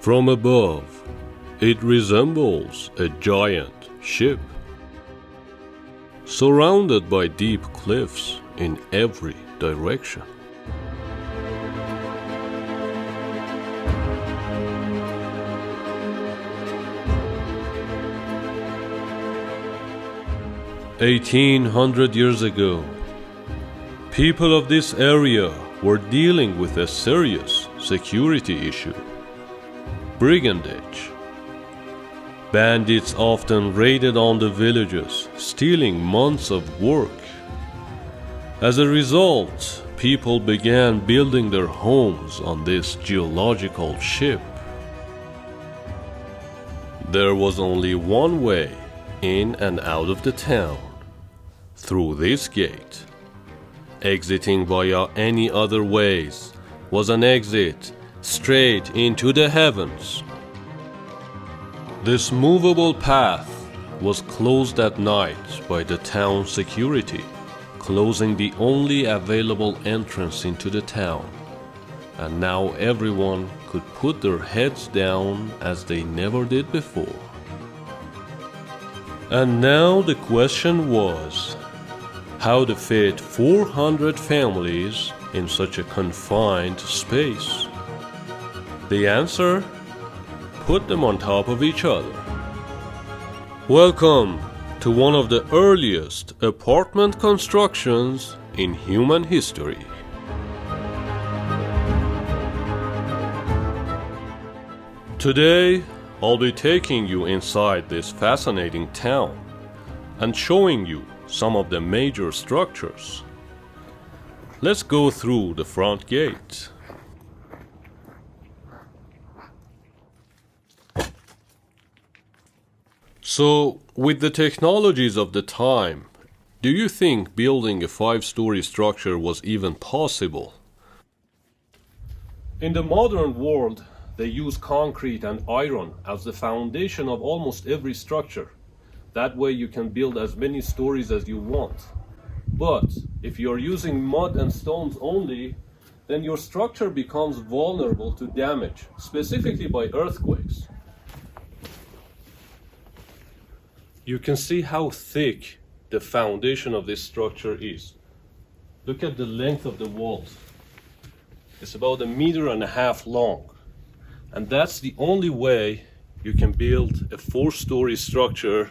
From above, it resembles a giant ship, surrounded by deep cliffs in every direction. "1800 years ago, people of this area were dealing with a serious security issue: brigandage. Bandits often raided on the villages, stealing months of work. As a result, people began building their homes on this geological ship. There was only one way in and out of the town, through this gate. Exiting via any other ways was an exit straight into the heavens. This movable path was closed at night by the town security, closing the only available entrance into the town, and now everyone could put their heads down as they never did before. And now the question was, how to fit 400 families in such a confined space? The answer? Put them on top of each other. Welcome to one of the earliest apartment constructions in human history. Today, I'll be taking you inside this fascinating town and showing you some of the major structures. Let's go through the front gate. So, with the technologies of the time, do you think building a 5-story structure was even possible? In the modern world, they use concrete and iron as the foundation of almost every structure. That way you can build as many stories as you want. But if you're using mud and stones only, then your structure becomes vulnerable to damage, specifically by earthquakes. You can see how thick the foundation of this structure is. Look at the length of the walls. It's about 1.5 meters long. And that's the only way you can build a 4-story structure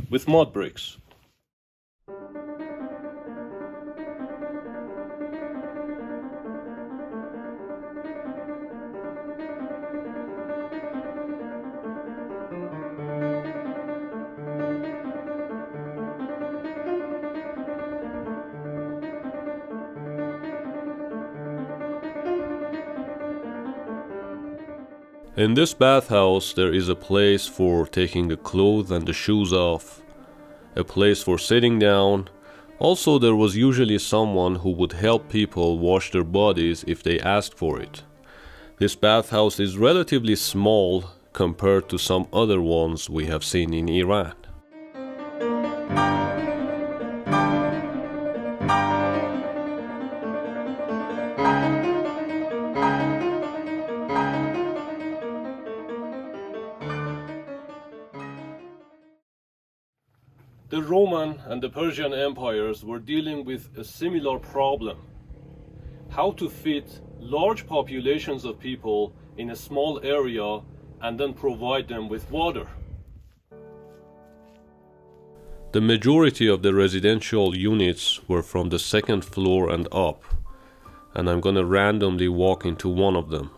with mud bricks. In this bathhouse, there is a place for taking the clothes and the shoes off, a place for sitting down. Also, there was usually someone who would help people wash their bodies if they asked for it. This bathhouse is relatively small compared to some other ones we have seen in Iran. The Roman and the Persian empires were dealing with a similar problem: how to fit large populations of people in a small area and then provide them with water. The majority of the residential units were from the 2nd floor and up, and I'm gonna randomly walk into one of them.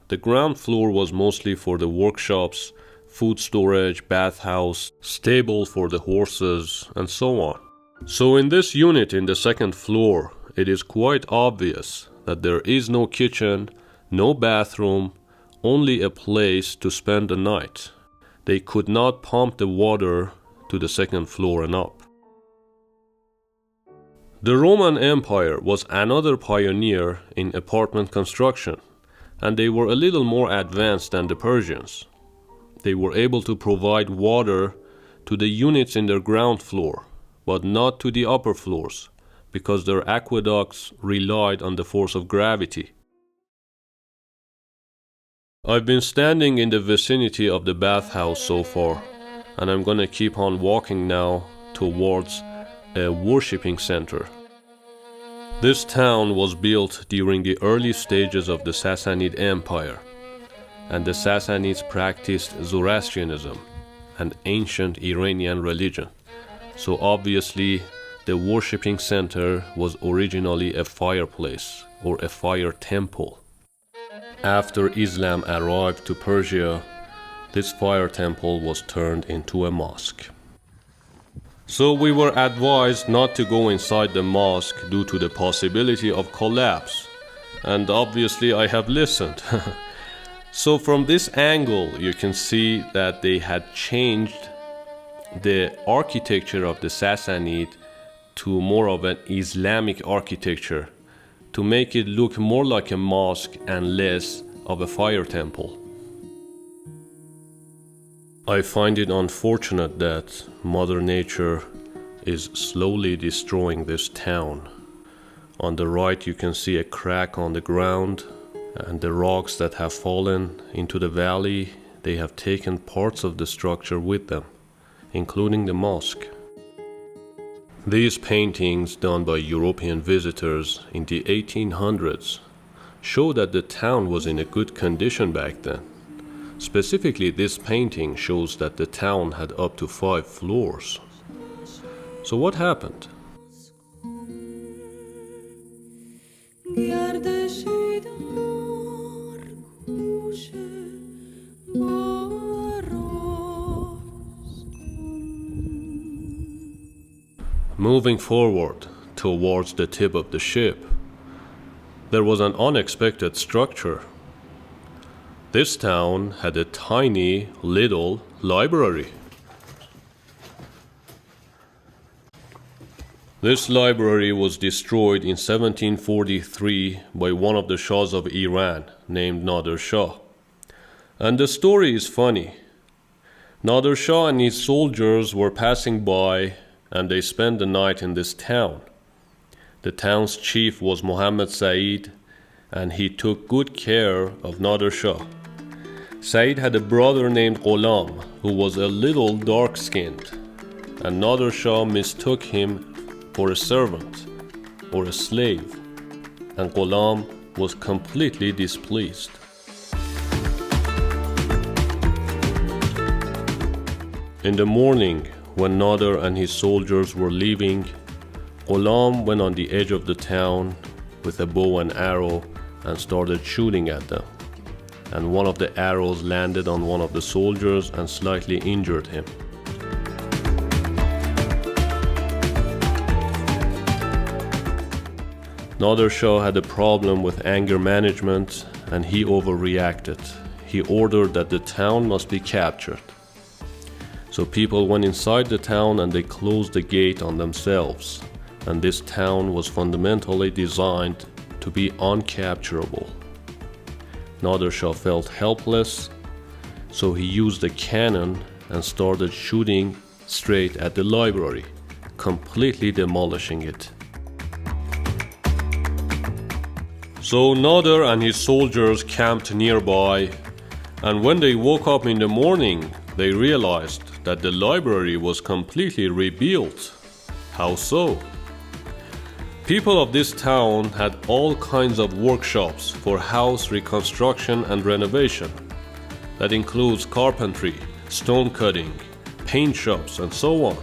The ground floor was mostly for the workshops, food storage, bathhouse, stable for the horses, and so on. So in this unit in the 2nd floor, it is quite obvious that there is no kitchen, no bathroom, only a place to spend the night. They could not pump the water to the 2nd floor and up. The Roman Empire was another pioneer in apartment construction, and they were a little more advanced than the Persians. They were able to provide water to the units in their ground floor, but not to the upper floors, because their aqueducts relied on the force of gravity. I've been standing in the vicinity of the bathhouse so far, and I'm gonna keep on walking now towards a worshipping center. This town was built during the early stages of the Sassanid Empire, and the Sassanids practiced Zoroastrianism, an ancient Iranian religion. So obviously, the worshipping center was originally a fireplace or a fire temple. After Islam arrived to Persia, this fire temple was turned into a mosque. So we were advised not to go inside the mosque due to the possibility of collapse. And obviously I have listened. So from this angle, you can see that they had changed the architecture of the Sassanid to more of an Islamic architecture to make it look more like a mosque and less of a fire temple. I find it unfortunate that Mother Nature is slowly destroying this town. On the right you can see a crack on the ground, and the rocks that have fallen into the valley, they have taken parts of the structure with them, including the mosque. These paintings done by European visitors in the 1800s show that the town was in a good condition back then. Specifically, this painting shows that the town had up to 5 floors. So what happened? Moving forward towards the tip of the ship, there was an unexpected structure. This town had a tiny little library. This library was destroyed in 1743 by one of the Shahs of Iran named Nader Shah. And the story is funny. Nader Shah and his soldiers were passing by and they spent the night in this town. The town's chief was Muhammad Said, and he took good care of Nader Shah. Said had a brother named Ghulam, who was a little dark-skinned, and Nader Shah mistook him for a servant or a slave, and Ghulam was completely displeased. In the morning, when Nader and his soldiers were leaving, Ghulam went on the edge of the town with a bow and arrow and started shooting at them. And one of the arrows landed on one of the soldiers and slightly injured him. Nader Shah had a problem with anger management and he overreacted. He ordered that the town must be captured. So people went inside the town and they closed the gate on themselves. And this town was fundamentally designed to be uncapturable. Nader Shah felt helpless, so he used a cannon and started shooting straight at the library, completely demolishing it. So Nader and his soldiers camped nearby, and when they woke up in the morning, they realized that the library was completely rebuilt. How so? People of this town had all kinds of workshops for house reconstruction and renovation. That includes carpentry, stone cutting, paint shops, and so on.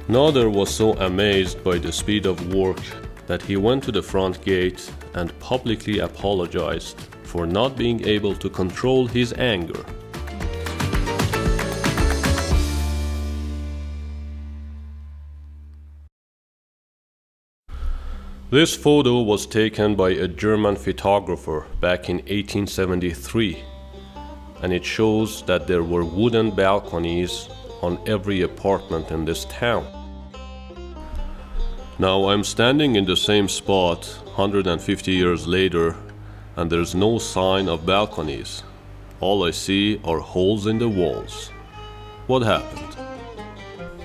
Nader was so amazed by the speed of work that he went to the front gate and publicly apologized for not being able to control his anger. This photo was taken by a German photographer back in 1873, and it shows that there were wooden balconies on every apartment in this town. Now I'm standing in the same spot 150 years later, and there's no sign of balconies. All I see are holes in the walls. What happened?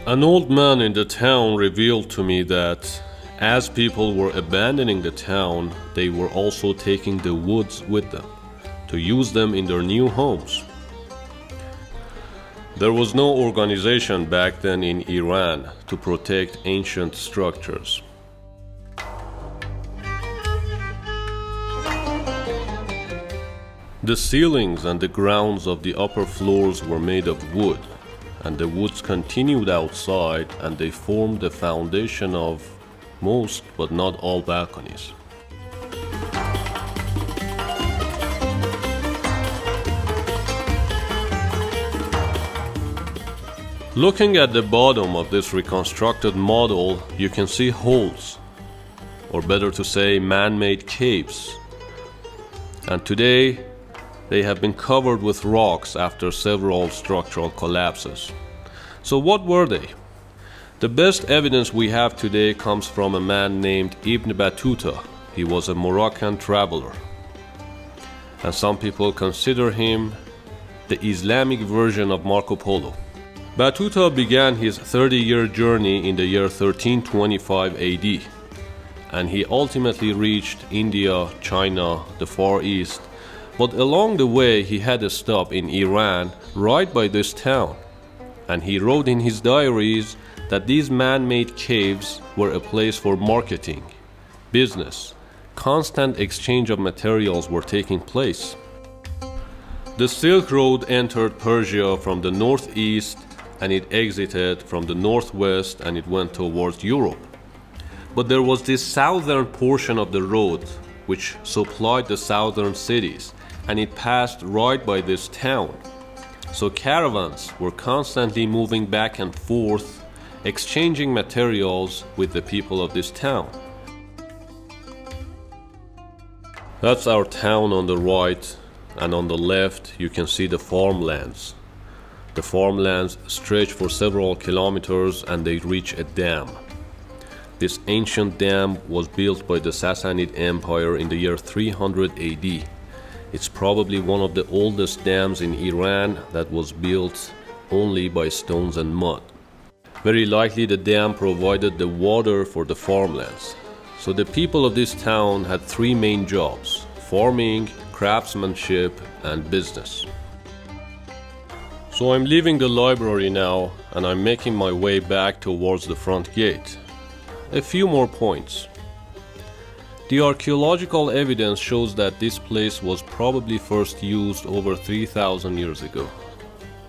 An old man in the town revealed to me that As people were abandoning the town, they were also taking the woods with them to use them in their new homes. There was no organization back then in Iran to protect ancient structures. The ceilings and the grounds of the upper floors were made of wood, and the woods continued outside, and they formed the foundation of most but not all balconies. Looking at the bottom of this reconstructed model, you can see holes, or better to say, man-made caves. And today, they have been covered with rocks after several structural collapses. So what were they? The best evidence we have today comes from a man named Ibn Battuta. He was a Moroccan traveler, and some people consider him the Islamic version of Marco Polo. Battuta began his 30-year journey in the year 1325 AD, and he ultimately reached India, China, the Far East. But along the way, he had a stop in Iran, right by this town, and he wrote in his diaries that these man-made caves were a place for marketing, business, constant exchange of materials were taking place. The Silk Road entered Persia from the northeast, and it exited from the northwest, and it went towards Europe. But there was this southern portion of the road which supplied the southern cities, and it passed right by this town. So caravans were constantly moving back and forth, exchanging materials with the people of this town. That's our town on the right, and on the left you can see the farmlands. The farmlands stretch for several kilometers and they reach a dam. This ancient dam was built by the Sassanid Empire in the year 300 AD. It's probably one of the oldest dams in Iran that was built only by stones and mud. Very likely the dam provided the water for the farmlands. So the people of this town had three main jobs: farming, craftsmanship, and business. So I'm leaving the library now, and I'm making my way back towards the front gate. A few more points. The archaeological evidence shows that this place was probably first used over 3,000 years ago.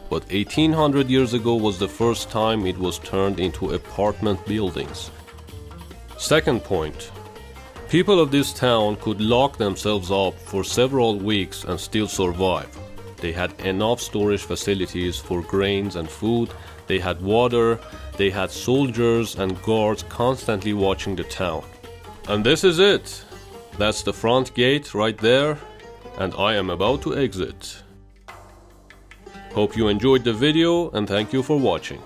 But 1800 years ago was the first time it was turned into apartment buildings. Second point. People of this town could lock themselves up for several weeks and still survive. They had enough storage facilities for grains and food, they had water, they had soldiers and guards constantly watching the town. And this is it. That's the front gate right there, and I am about to exit. Hope you enjoyed the video, and thank you for watching.